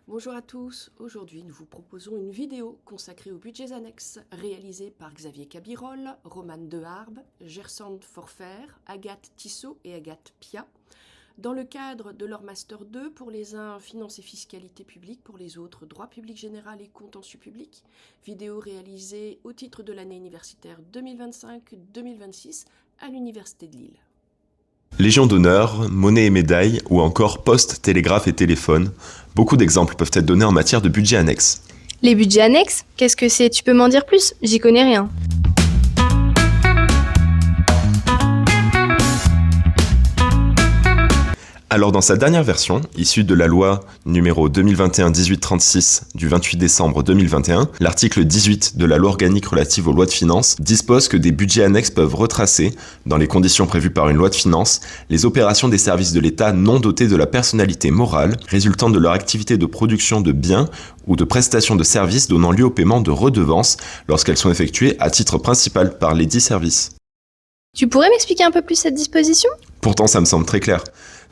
Bonjour à tous, aujourd'hui nous vous proposons une vidéo consacrée aux budgets annexes réalisés par Xavier Cabirol, Romane Deharbe, Gersande Forfer, Agathe Tissot et Agathe Pia, dans le cadre de leur Master 2, pour les uns Finance et Fiscalité publique, pour les autres Droit public général et Contentieux public, vidéo réalisée au titre de l'année universitaire 2025-2026 à l'Université de Lille. Légion d'honneur, monnaie et médaille, ou encore poste, télégraphe et téléphone. Beaucoup d'exemples peuvent être donnés en matière de budget annexe. Les budgets annexes, qu'est-ce que c'est? Tu peux m'en dire plus? J'y connais rien. Alors dans sa dernière version, issue de la loi numéro 2021-1836 du 28 décembre 2021, l'article 18 de la loi organique relative aux lois de finances dispose que des budgets annexes peuvent retracer, dans les conditions prévues par une loi de finances, les opérations des services de l'État non dotés de la personnalité morale résultant de leur activité de production de biens ou de prestation de services donnant lieu au paiement de redevances lorsqu'elles sont effectuées à titre principal par les dits services. Tu pourrais m'expliquer un peu plus cette disposition? Pourtant ça me semble très clair.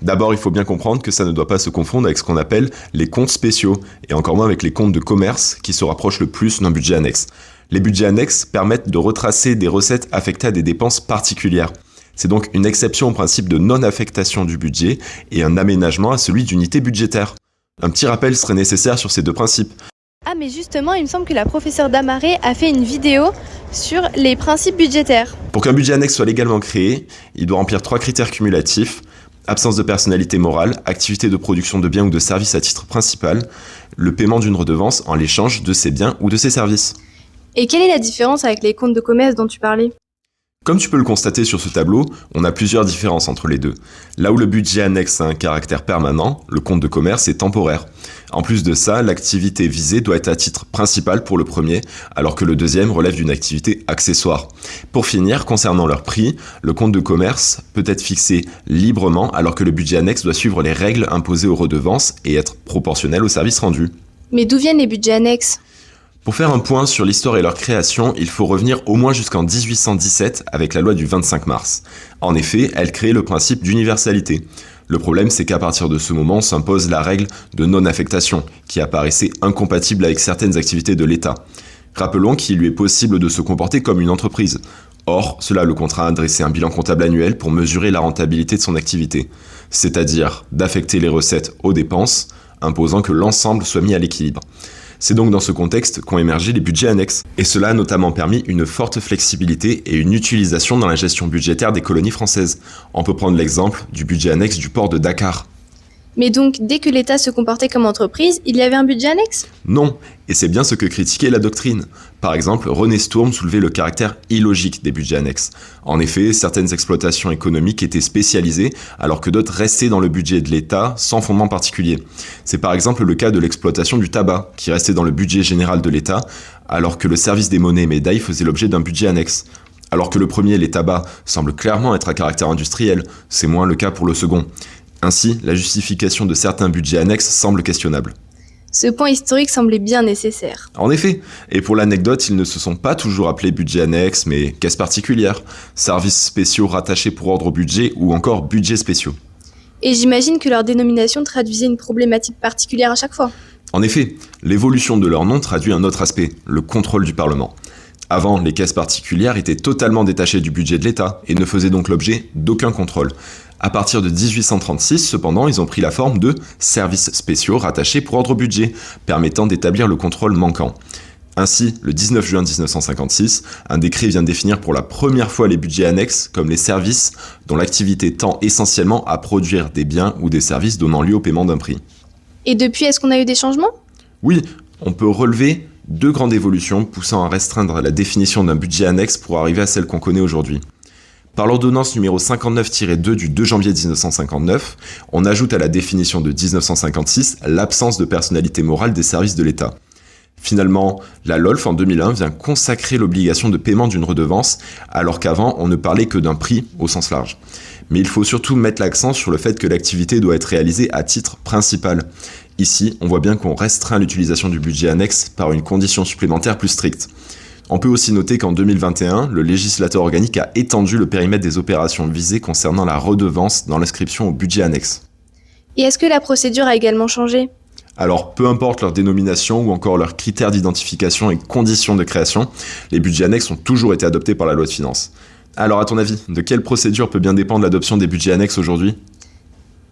D'abord, il faut bien comprendre que ça ne doit pas se confondre avec ce qu'on appelle les comptes spéciaux, et encore moins avec les comptes de commerce qui se rapprochent le plus d'un budget annexe. Les budgets annexes permettent de retracer des recettes affectées à des dépenses particulières. C'est donc une exception au principe de non-affectation du budget et un aménagement à celui d'unité budgétaire. Un petit rappel serait nécessaire sur ces deux principes. Ah mais justement, il me semble que la professeure Damaré a fait une vidéo sur les principes budgétaires. Pour qu'un budget annexe soit légalement créé, il doit remplir 3 critères cumulatifs. Absence de personnalité morale, activité de production de biens ou de services à titre principal, le paiement d'une redevance en l'échange de ces biens ou de ces services. Et quelle est la différence avec les comptes de commerce dont tu parlais? Comme tu peux le constater sur ce tableau, on a plusieurs différences entre les deux. Là où le budget annexe a un caractère permanent, le compte de commerce est temporaire. En plus de ça, l'activité visée doit être à titre principal pour le premier, alors que le deuxième relève d'une activité accessoire. Pour finir, concernant leur prix, le compte de commerce peut être fixé librement, alors que le budget annexe doit suivre les règles imposées aux redevances et être proportionnel au service rendu. Mais d'où viennent les budgets annexes? Pour faire un point sur l'histoire et leur création, il faut revenir au moins jusqu'en 1817 avec la loi du 25 mars. En effet, elle crée le principe d'universalité. Le problème, c'est qu'à partir de ce moment s'impose la règle de non-affectation, qui apparaissait incompatible avec certaines activités de l'État. Rappelons qu'il lui est possible de se comporter comme une entreprise. Or, cela le contraint à dresser un bilan comptable annuel pour mesurer la rentabilité de son activité, c'est-à-dire d'affecter les recettes aux dépenses, imposant que l'ensemble soit mis à l'équilibre. C'est donc dans ce contexte qu'ont émergé les budgets annexes. Et cela a notamment permis une forte flexibilité et une utilisation dans la gestion budgétaire des colonies françaises. On peut prendre l'exemple du budget annexe du port de Dakar. Mais donc, dès que l'État se comportait comme entreprise, il y avait un budget annexe? Non, et c'est bien ce que critiquait la doctrine. Par exemple, René Sturm soulevait le caractère illogique des budgets annexes. En effet, certaines exploitations économiques étaient spécialisées, alors que d'autres restaient dans le budget de l'État sans fondement particulier. C'est par exemple le cas de l'exploitation du tabac, qui restait dans le budget général de l'État, alors que le service des monnaies et médailles faisait l'objet d'un budget annexe. Alors que le premier, les tabacs, semble clairement être à caractère industriel, c'est moins le cas pour le second. Ainsi, la justification de certains budgets annexes semble questionnable. Ce point historique semblait bien nécessaire. En effet, et pour l'anecdote, ils ne se sont pas toujours appelés budgets annexes, mais caisses particulières, services spéciaux rattachés pour ordre au budget ou encore budgets spéciaux. Et j'imagine que leur dénomination traduisait une problématique particulière à chaque fois. En effet, l'évolution de leur nom traduit un autre aspect, le contrôle du Parlement. Avant, les caisses particulières étaient totalement détachées du budget de l'État et ne faisaient donc l'objet d'aucun contrôle. À partir de 1836, cependant, ils ont pris la forme de services spéciaux rattachés pour ordre au budget, permettant d'établir le contrôle manquant. Ainsi, le 19 juin 1956, un décret vient définir pour la première fois les budgets annexes comme les services dont l'activité tend essentiellement à produire des biens ou des services donnant lieu au paiement d'un prix. Et depuis, est-ce qu'on a eu des changements? Oui, on peut relever 2 grandes évolutions poussant à restreindre la définition d'un budget annexe pour arriver à celle qu'on connaît aujourd'hui. Par l'ordonnance numéro 59-2 du 2 janvier 1959, on ajoute à la définition de 1956 l'absence de personnalité morale des services de l'État. Finalement, la LOLF en 2001 vient consacrer l'obligation de paiement d'une redevance, alors qu'avant on ne parlait que d'un prix au sens large. Mais il faut surtout mettre l'accent sur le fait que l'activité doit être réalisée à titre principal. Ici, on voit bien qu'on restreint l'utilisation du budget annexe par une condition supplémentaire plus stricte. On peut aussi noter qu'en 2021, le législateur organique a étendu le périmètre des opérations visées concernant la redevance dans l'inscription au budget annexe. Et est-ce que la procédure a également changé? Alors, peu importe leur dénomination ou encore leurs critères d'identification et conditions de création, les budgets annexes ont toujours été adoptés par la loi de finances. Alors, à ton avis, de quelle procédure peut bien dépendre l'adoption des budgets annexes aujourd'hui ?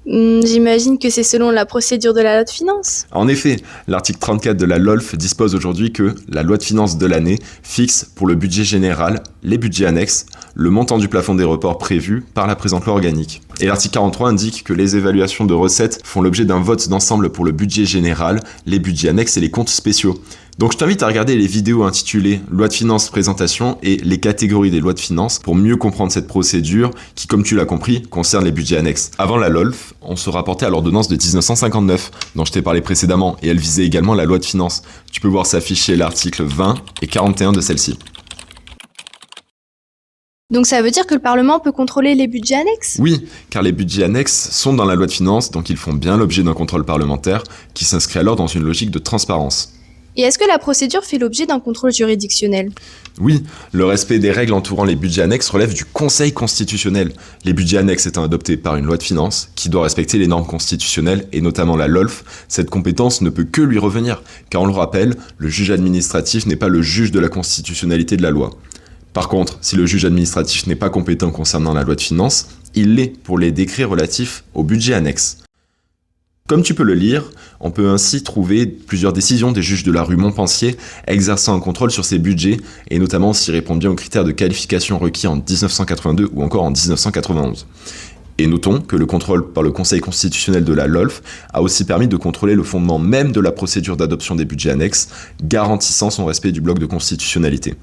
J'imagine que c'est selon la procédure de la loi de finances. En effet, l'article 34 de la LOLF dispose aujourd'hui que la loi de finances de l'année fixe pour le budget général, les budgets annexes, le montant du plafond des reports prévu par la présente loi organique. Et l'article 43 indique que les évaluations de recettes font l'objet d'un vote d'ensemble pour le budget général, les budgets annexes et les comptes spéciaux. Donc je t'invite à regarder les vidéos intitulées Loi de finances présentation et les catégories des lois de finances pour mieux comprendre cette procédure qui, comme tu l'as compris, concerne les budgets annexes. Avant la LOLF, on se rapportait à l'ordonnance de 1959 dont je t'ai parlé précédemment et elle visait également la loi de finances. Tu peux voir s'afficher l'article 20 et 41 de celle-ci. Donc ça veut dire que le Parlement peut contrôler les budgets annexes ? Oui, car les budgets annexes sont dans la loi de finances, donc ils font bien l'objet d'un contrôle parlementaire qui s'inscrit alors dans une logique de transparence. Et est-ce que la procédure fait l'objet d'un contrôle juridictionnel ? Oui, le respect des règles entourant les budgets annexes relève du Conseil constitutionnel. Les budgets annexes étant adoptés par une loi de finances qui doit respecter les normes constitutionnelles et notamment la LOLF, cette compétence ne peut que lui revenir, car on le rappelle, le juge administratif n'est pas le juge de la constitutionnalité de la loi. Par contre, si le juge administratif n'est pas compétent concernant la loi de finances, il l'est pour les décrets relatifs au budget annexe. Comme tu peux le lire, on peut ainsi trouver plusieurs décisions des juges de la rue Montpensier exerçant un contrôle sur ces budgets et notamment s'ils répondent bien aux critères de qualification requis en 1982 ou encore en 1991. Et notons que le contrôle par le Conseil constitutionnel de la LOLF a aussi permis de contrôler le fondement même de la procédure d'adoption des budgets annexes, garantissant son respect du bloc de constitutionnalité.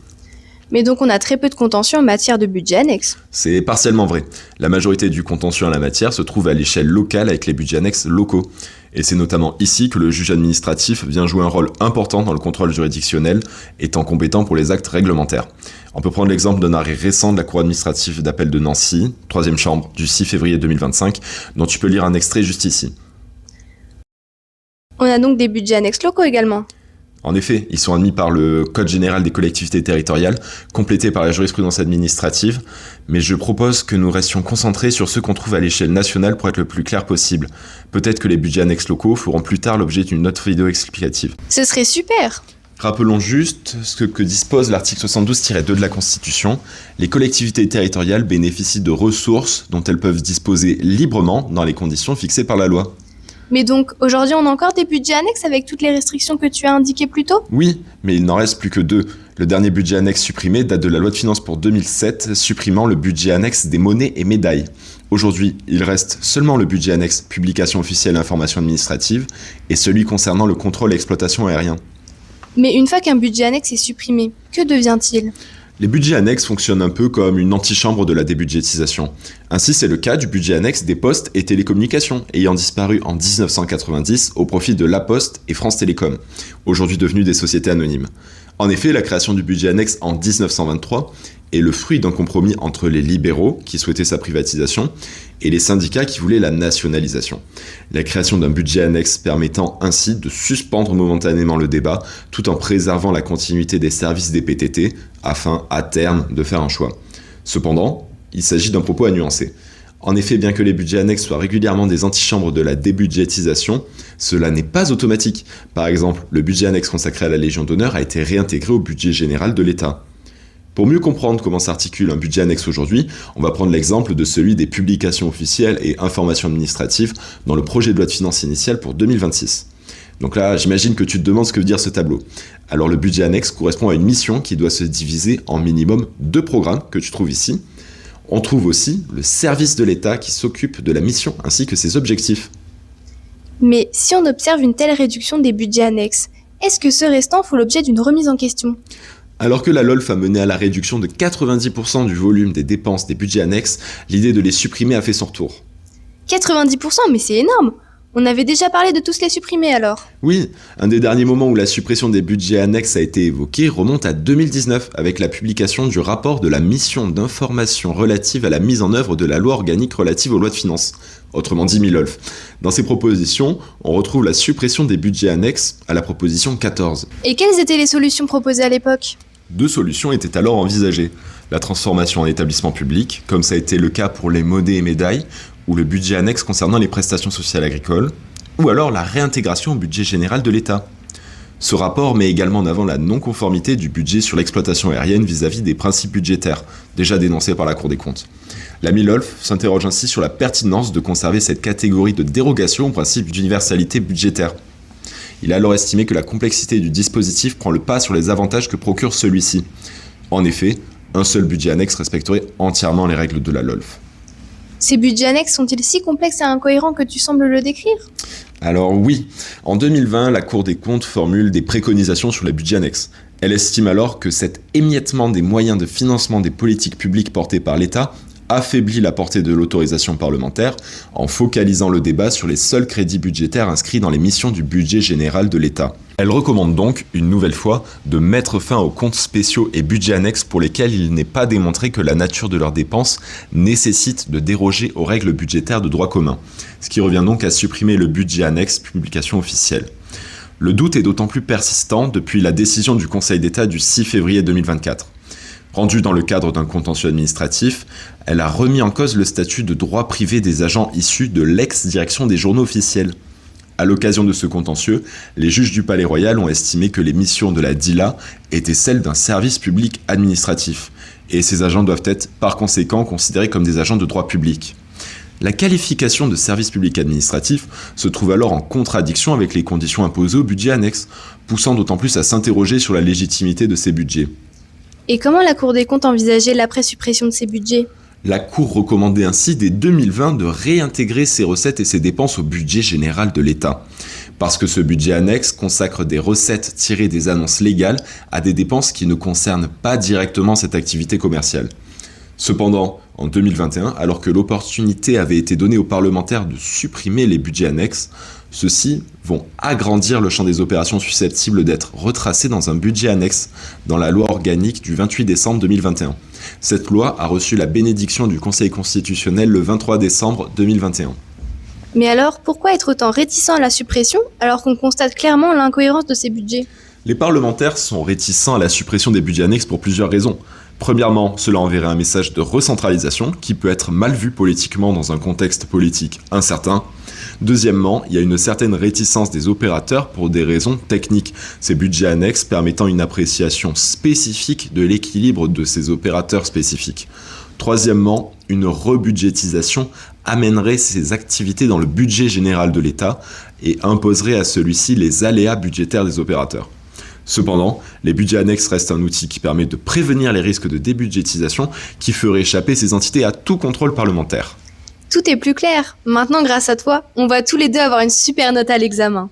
Mais donc on a très peu de contentieux en matière de budget annexe. C'est partiellement vrai. La majorité du contentieux en la matière se trouve à l'échelle locale avec les budgets annexes locaux. Et c'est notamment ici que le juge administratif vient jouer un rôle important dans le contrôle juridictionnel, étant compétent pour les actes réglementaires. On peut prendre l'exemple d'un arrêt récent de la Cour administrative d'appel de Nancy, 3e chambre, du 6 février 2025, dont tu peux lire un extrait juste ici. On a donc des budgets annexes locaux également. En effet, ils sont admis par le Code général des collectivités territoriales, complétés par la jurisprudence administrative, mais je propose que nous restions concentrés sur ceux qu'on trouve à l'échelle nationale pour être le plus clair possible. Peut-être que les budgets annexes locaux feront plus tard l'objet d'une autre vidéo explicative. Ce serait super ! Rappelons juste ce que dispose l'article 72-2 de la Constitution. Les collectivités territoriales bénéficient de ressources dont elles peuvent disposer librement dans les conditions fixées par la loi. Mais donc, aujourd'hui, on a encore des budgets annexes avec toutes les restrictions que tu as indiquées plus tôt ? Oui, mais il n'en reste plus que 2. Le dernier budget annexe supprimé date de la loi de finances pour 2007, supprimant le budget annexe des monnaies et médailles. Aujourd'hui, il reste seulement le budget annexe publication officielle et information administrative et celui concernant le contrôle et exploitation aérien. Mais une fois qu'un budget annexe est supprimé, que devient-il ? Les budgets annexes fonctionnent un peu comme une antichambre de la débudgétisation. Ainsi, c'est le cas du budget annexe des postes et télécommunications, ayant disparu en 1990 au profit de La Poste et France Télécom, aujourd'hui devenues des sociétés anonymes. En effet, la création du budget annexe en 1923 est le fruit d'un compromis entre les libéraux, qui souhaitaient sa privatisation, et les syndicats qui voulaient la nationalisation. La création d'un budget annexe permettant ainsi de suspendre momentanément le débat, tout en préservant la continuité des services des PTT, afin, à terme, de faire un choix. Cependant, il s'agit d'un propos à nuancer. En effet, bien que les budgets annexes soient régulièrement des antichambres de la débudgétisation, cela n'est pas automatique. Par exemple, le budget annexe consacré à la Légion d'honneur a été réintégré au budget général de l'État. Pour mieux comprendre comment s'articule un budget annexe aujourd'hui, on va prendre l'exemple de celui des publications officielles et informations administratives dans le projet de loi de finances initiale pour 2026. Donc là, j'imagine que tu te demandes ce que veut dire ce tableau. Alors le budget annexe correspond à une mission qui doit se diviser en minimum 2 programmes que tu trouves ici. On trouve aussi le service de l'État qui s'occupe de la mission ainsi que ses objectifs. Mais si on observe une telle réduction des budgets annexes, est-ce que ceux restants font l'objet d'une remise en question ? Alors que la LOLF a mené à la réduction de 90% du volume des dépenses des budgets annexes, l'idée de les supprimer a fait son retour. 90%, mais c'est énorme ! On avait déjà parlé de tous les supprimer alors. Oui, un des derniers moments où la suppression des budgets annexes a été évoquée remonte à 2019 avec la publication du rapport de la mission d'information relative à la mise en œuvre de la loi organique relative aux lois de finances, autrement dit MILOLF. Dans ces propositions, on retrouve la suppression des budgets annexes à la proposition 14. Et quelles étaient les solutions proposées à l'époque ? 2 solutions étaient alors envisagées. La transformation en établissement public, comme ça a été le cas pour les monnaies et médailles, ou le budget annexe concernant les prestations sociales agricoles, ou alors la réintégration au budget général de l'État. Ce rapport met également en avant la non-conformité du budget sur l'exploitation aérienne vis-à-vis des principes budgétaires, déjà dénoncés par la Cour des comptes. La MILOLF s'interroge ainsi sur la pertinence de conserver cette catégorie de dérogation au principe d'universalité budgétaire. Il a alors estimé que la complexité du dispositif prend le pas sur les avantages que procure celui-ci. En effet, un seul budget annexe respecterait entièrement les règles de la LOLF. Ces budgets annexes sont-ils si complexes et incohérents que tu sembles le décrire ? Alors oui, en 2020, la Cour des comptes formule des préconisations sur les budgets annexes. Elle estime alors que cet émiettement des moyens de financement des politiques publiques portées par l'État affaiblit la portée de l'autorisation parlementaire en focalisant le débat sur les seuls crédits budgétaires inscrits dans les missions du budget général de l'État. Elle recommande donc, une nouvelle fois, de mettre fin aux comptes spéciaux et budgets annexes pour lesquels il n'est pas démontré que la nature de leurs dépenses nécessite de déroger aux règles budgétaires de droit commun, ce qui revient donc à supprimer le budget annexe publication officielle. Le doute est d'autant plus persistant depuis la décision du Conseil d'État du 6 février 2024. Rendue dans le cadre d'un contentieux administratif, elle a remis en cause le statut de droit privé des agents issus de l'ex-direction des journaux officiels. À l'occasion de ce contentieux, les juges du Palais Royal ont estimé que les missions de la DILA étaient celles d'un service public administratif, et ces agents doivent être par conséquent considérés comme des agents de droit public. La qualification de service public administratif se trouve alors en contradiction avec les conditions imposées au budget annexe, poussant d'autant plus à s'interroger sur la légitimité de ces budgets. Et comment la Cour des comptes envisageait l'après-suppression de ces budgets ? La Cour recommandait ainsi dès 2020 de réintégrer ces recettes et ces dépenses au budget général de l'État. Parce que ce budget annexe consacre des recettes tirées des annonces légales à des dépenses qui ne concernent pas directement cette activité commerciale. Cependant, en 2021, alors que l'opportunité avait été donnée aux parlementaires de supprimer les budgets annexes, ceux-ci vont agrandir le champ des opérations susceptibles d'être retracées dans un budget annexe dans la loi organique du 28 décembre 2021. Cette loi a reçu la bénédiction du Conseil constitutionnel le 23 décembre 2021. Mais alors, pourquoi être autant réticent à la suppression alors qu'on constate clairement l'incohérence de ces budgets ? Les parlementaires sont réticents à la suppression des budgets annexes pour plusieurs raisons. Premièrement, cela enverrait un message de recentralisation qui peut être mal vu politiquement dans un contexte politique incertain. Deuxièmement, il y a une certaine réticence des opérateurs pour des raisons techniques, ces budgets annexes permettant une appréciation spécifique de l'équilibre de ces opérateurs spécifiques. Troisièmement, une rebudgétisation amènerait ces activités dans le budget général de l'État et imposerait à celui-ci les aléas budgétaires des opérateurs. Cependant, les budgets annexes restent un outil qui permet de prévenir les risques de débudgétisation qui feraient échapper ces entités à tout contrôle parlementaire. Tout est plus clair. Maintenant, grâce à toi, on va tous les deux avoir une super note à l'examen.